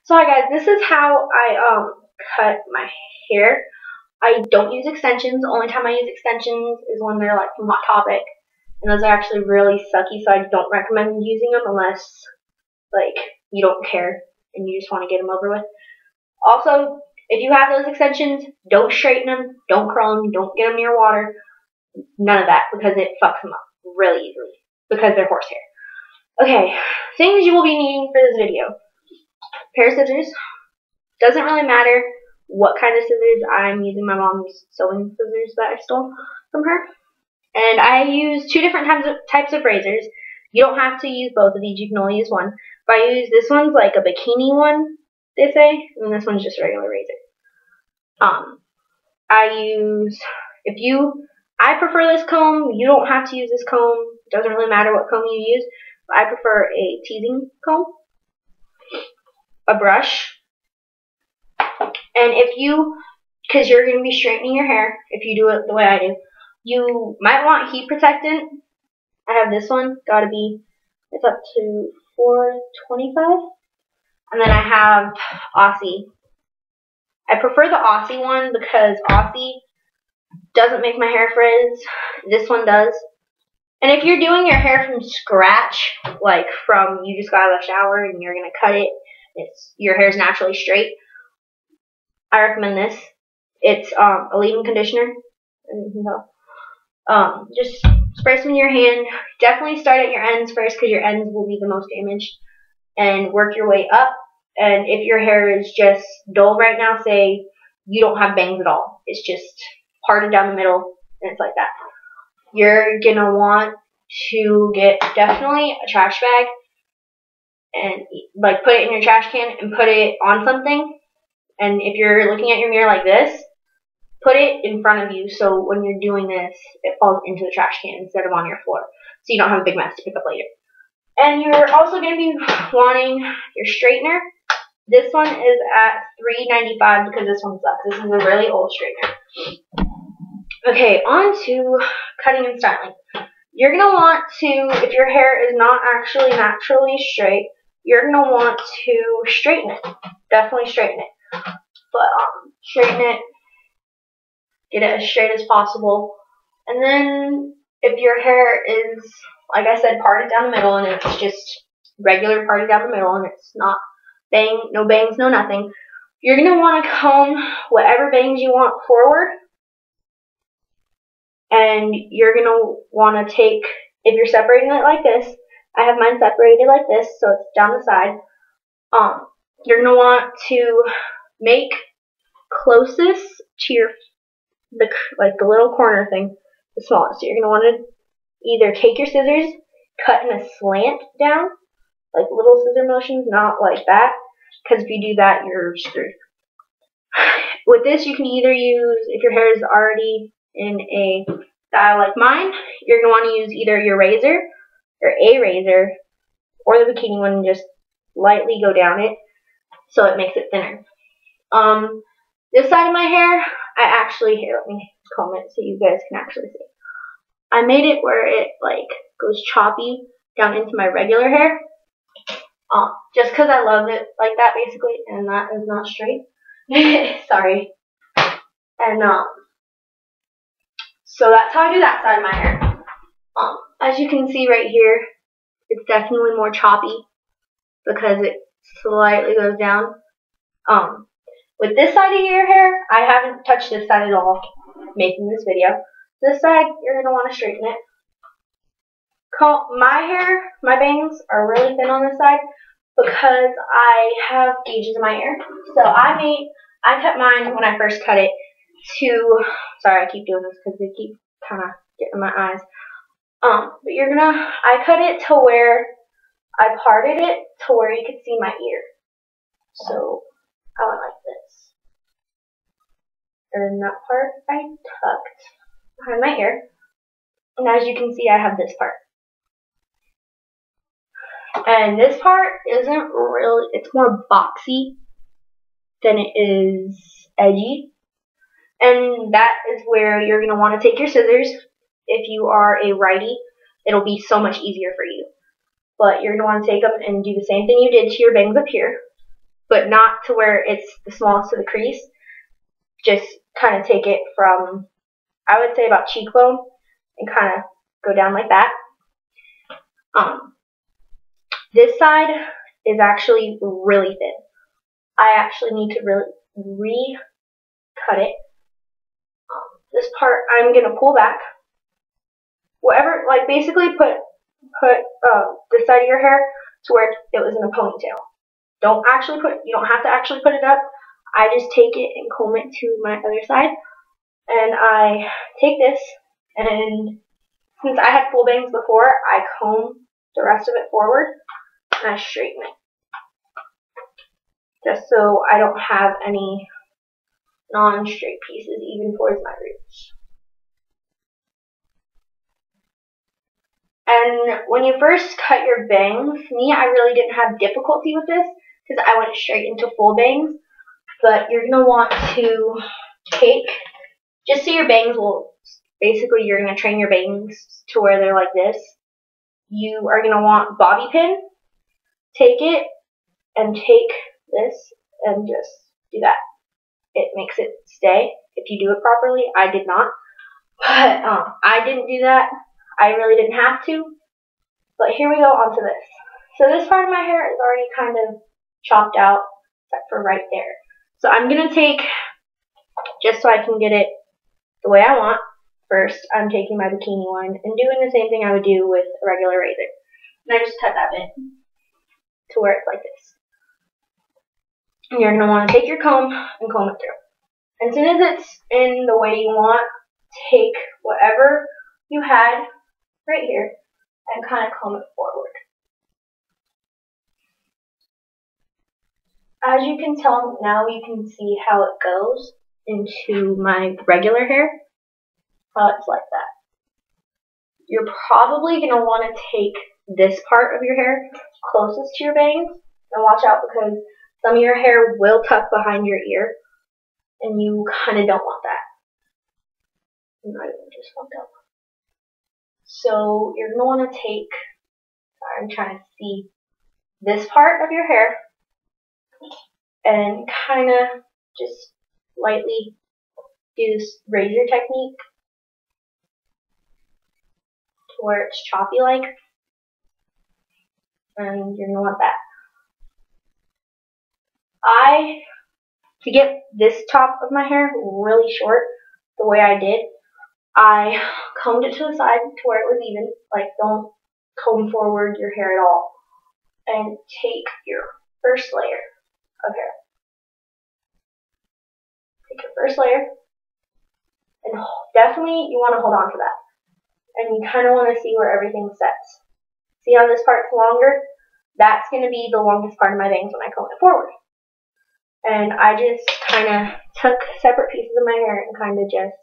So hi guys, this is how I cut my hair. I don't use extensions. The only time I use extensions is when they're like from Hot Topic, and those are actually really sucky. So I don't recommend using them unless like you don't care and you just want to get them over with. Also, if you have those extensions, don't straighten them, don't curl them, don't get them near water. None of that because it fucks them up really easily because they're horsehair. Okay, things you will be needing for this video. Pair of scissors. Doesn't really matter what kind of scissors. I'm using my mom's sewing scissors that I stole from her. And I use two different types of razors. You don't have to use both of these. You can only use one. But I use this one's like a bikini one, they say, and this one's just a regular razor. I prefer this comb. You don't have to use this comb. It doesn't really matter what comb you use. But I prefer a teasing comb, a brush, and because you're going to be straightening your hair, if you do it the way I do, you might want heat protectant. I have this one, it's up to 425, and then I have Aussie. I prefer the Aussie one because Aussie doesn't make my hair frizz. This one does. And if you're doing your hair from scratch, like from you just got out of the shower and you're going to cut it, your hair's naturally straight, I recommend this. It's a leave-in conditioner. Just spray some in your hand. Definitely start at your ends first because your ends will be the most damaged, and work your way up. And if your hair is just dull right now, say you don't have bangs at all, it's just parted down the middle and it's like that, you're gonna want to get definitely a trash bag and like put it in your trash can and put it on something. And if you're looking at your mirror like this, put it in front of you so when you're doing this, it falls into the trash can instead of on your floor, so you don't have a big mess to pick up later. And you're also going to be wanting your straightener. This one is at $3.95 because this one sucks. This is a really old straightener. Okay, on to cutting and styling. You're going to want to, if your hair is not actually naturally straight, you're going to want to straighten it. Definitely straighten it. But straighten it, get it as straight as possible. And then if your hair is, like I said, parted down the middle and it's just regular parted down the middle and it's not no bangs, no nothing, you're going to want to comb whatever bangs you want forward. And you're going to want to take, if you're separating it like this, I have mine separated like this, so it's down the side. You're going to want to make closest to the little corner thing, the smallest. So you're going to want to either take your scissors, cut in a slant down, like little scissor motions, not like that, because if you do that, you're screwed. With this, you can either use, if your hair is already in a style like mine, you're going to want to use either your razor, or a razor, or the bikini one and just lightly go down it so it makes it thinner. This side of my hair, here, let me comb it so you guys can actually see. I made it where it like goes choppy down into my regular hair, just because I love it like that basically, and that is not straight. Sorry. And so that's how I do that side of my hair. As you can see right here, it's definitely more choppy because it slightly goes down. With this side of your hair, I haven't touched this side at all making this video. This side, you're going to want to straighten it. My bangs are really thin on this side because I have gauges in my hair. So I cut mine when I first cut it to, sorry I keep doing this because they keep kind of getting in my eyes. But I cut it to where, I parted it to where you could see my ear. So I went like this. And that part I tucked behind my ear. And as you can see, I have this part. And this part isn't really, it's more boxy than it is edgy. And that is where you're going to want to take your scissors. If you are a righty, it'll be so much easier for you. But you're going to want to take them and do the same thing you did to your bangs up here. but not to where it's the smallest to the crease. Just kind of take it from, I would say, about cheekbone and kind of go down like that. This side is actually really thin. I actually need to really re-cut it. This part I'm gonna pull back. Whatever, like basically put this side of your hair to where it was in a ponytail. You don't have to actually put it up. I just take it and comb it to my other side. And I take this, and since I had full bangs before, I comb the rest of it forward and I straighten it. Just so I don't have any non-straight pieces even towards my roots. And when you first cut your bangs, I really didn't have difficulty with this because I went straight into full bangs. But you're going to want to take, just so your bangs will, basically you're going to train your bangs to where they're like this. You are going to want bobby pin. Take it and take this and just do that. It makes it stay if you do it properly. I did not. But I didn't do that. I really didn't have to. But here we go onto this. So this part of my hair is already kind of chopped out, except for right there. So I'm going to take, just so I can get it the way I want, first I'm taking my bikini one and doing the same thing I would do with a regular razor. And I just cut that bit to where it's like this. And you're going to want to take your comb and comb it through. As soon as it's in the way you want, take whatever you had right here and kind of comb it forward. As you can tell now, you can see how it goes into my regular hair. How it's like that. You're probably going to want to take this part of your hair closest to your bangs. And watch out because some of your hair will tuck behind your ear. And you kind of don't want that. You might even just want that. So you're going to want to take, I'm trying to see, this part of your hair and kind of just lightly do this razor technique to where it's choppy like. And you're going to want that. To get this top of my hair really short, the way I did, I combed it to the side to where it was even. Like, don't comb forward your hair at all. And take your first layer of hair. Take your first layer. And definitely you want to hold on to that. And you kind of want to see where everything sets. See how this part's longer? That's going to be the longest part of my bangs when I comb it forward. And I just kind of took separate pieces of my hair and kind of just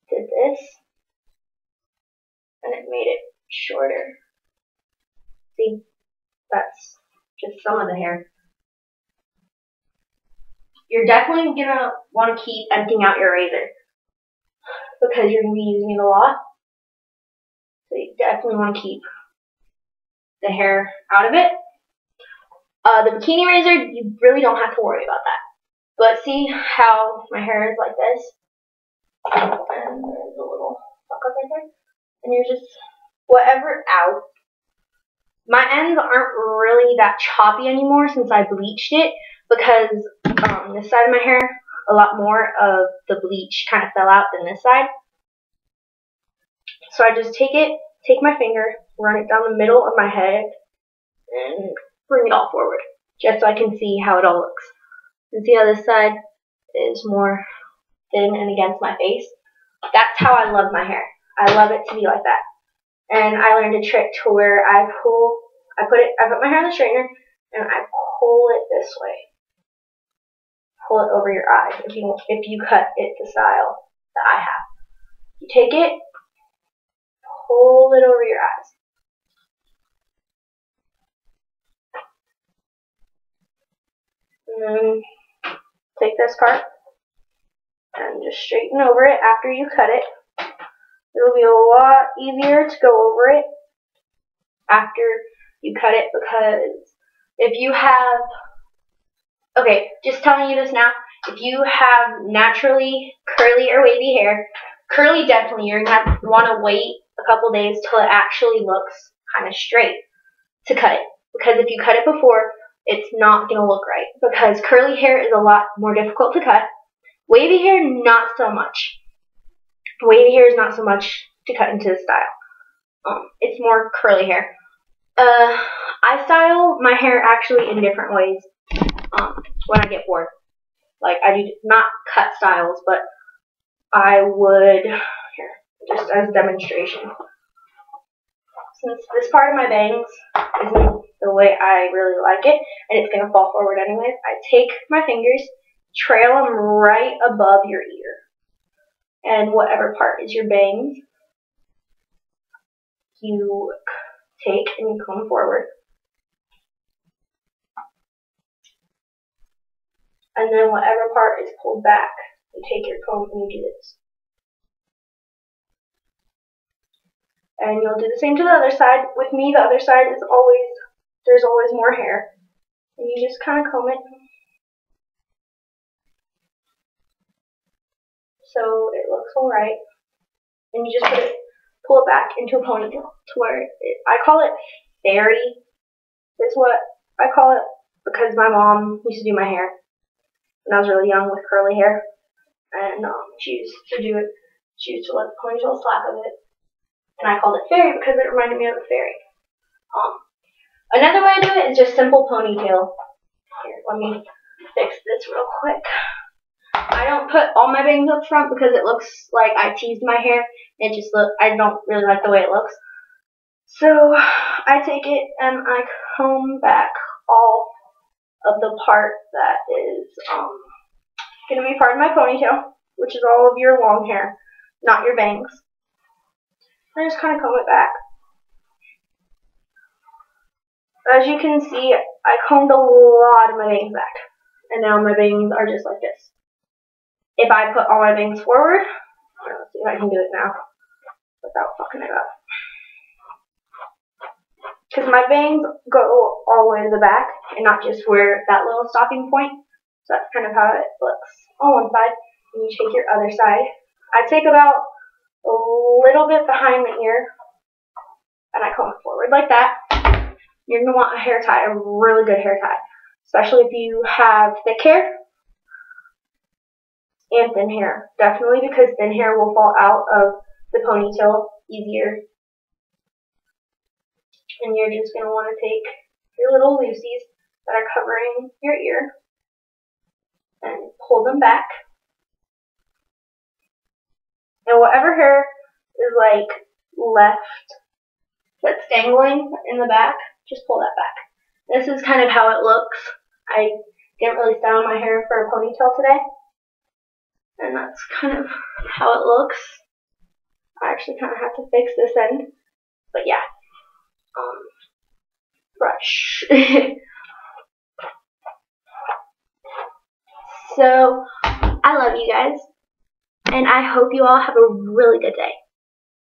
did this. And it made it shorter. See? That's just some of the hair. You're definitely going to want to keep emptying out your razor because you're going to be using it a lot. So you definitely want to keep the hair out of it. The bikini razor, you really don't have to worry about that. But see how my hair is like this? And there's a little fuck up right there. And you're just, whatever out. My ends aren't really that choppy anymore since I bleached it because this side of my hair, a lot more of the bleach kind of fell out than this side. So I just take my finger, run it down the middle of my head, and bring it all forward, just so I can see how it all looks. And see how this side is more thin and against my face? That's how I love my hair. I love it to be like that. And I learned a trick to where I put my hair in the straightener, and I pull it this way. Pull it over your eyes if you cut it the style that I have. You take it, pull it over your eyes. And then take this part and just straighten over it after you cut it. It'll be a lot easier to go over it after you cut it because if you have Okay, just telling you this now. If you have naturally curly or wavy hair, curly definitely, you're going to want to wait a couple days till it actually looks kind of straight to cut it. Because if you cut it before, it's not going to look right. Because curly hair is a lot more difficult to cut. Wavy hair, not so much. Wavy hair is not so much to cut into the style. It's more curly hair. I style my hair actually in different ways when I get bored. Like, I do not cut styles, but I would, here, just as a demonstration. Since this part of my bangs isn't the way I really like it, and it's going to fall forward anyways, I take my fingers, trail them right above your ear. And whatever part is your bangs, you take and you comb forward. And then whatever part is pulled back, you take your comb and you do this. And you'll do the same to the other side. With me, the other side is always, there's always more hair. And you just kind of comb it. So it looks alright. And you just pull it back into a ponytail to where I call it fairy. Is what I call it because my mom used to do my hair when I was really young with curly hair. And she used to do it. She used to let the ponytail slack of it. And I called it fairy because it reminded me of a fairy. Another way to do it is just simple ponytail. Here, let me fix this real quick. I don't put all my bangs up front because it looks like I teased my hair. I don't really like the way it looks. So I take it and I comb back all of the part that is going to be part of my ponytail, which is all of your long hair, not your bangs. I just kind of comb it back. As you can see, I combed a lot of my bangs back. And now my bangs are just like this. If I put all my bangs forward, let's see if I can do it now without fucking it up. Because my bangs go all the way to the back and not just where that little stopping point. So that's kind of how it looks on one side. And you take your other side. I take about a little bit behind the ear and I comb it forward like that. You're going to want a hair tie, a really good hair tie. Especially if you have thick hair and thin hair. Definitely, because thin hair will fall out of the ponytail easier. And you're just going to want to take your little loosies that are covering your ear and pull them back. And whatever hair is like left that's dangling in the back, just pull that back. This is kind of how it looks. I didn't really style my hair for a ponytail today. And that's kind of how it looks. I actually kind of have to fix this end. But yeah. Brush. So, I love you guys. And I hope you all have a really good day.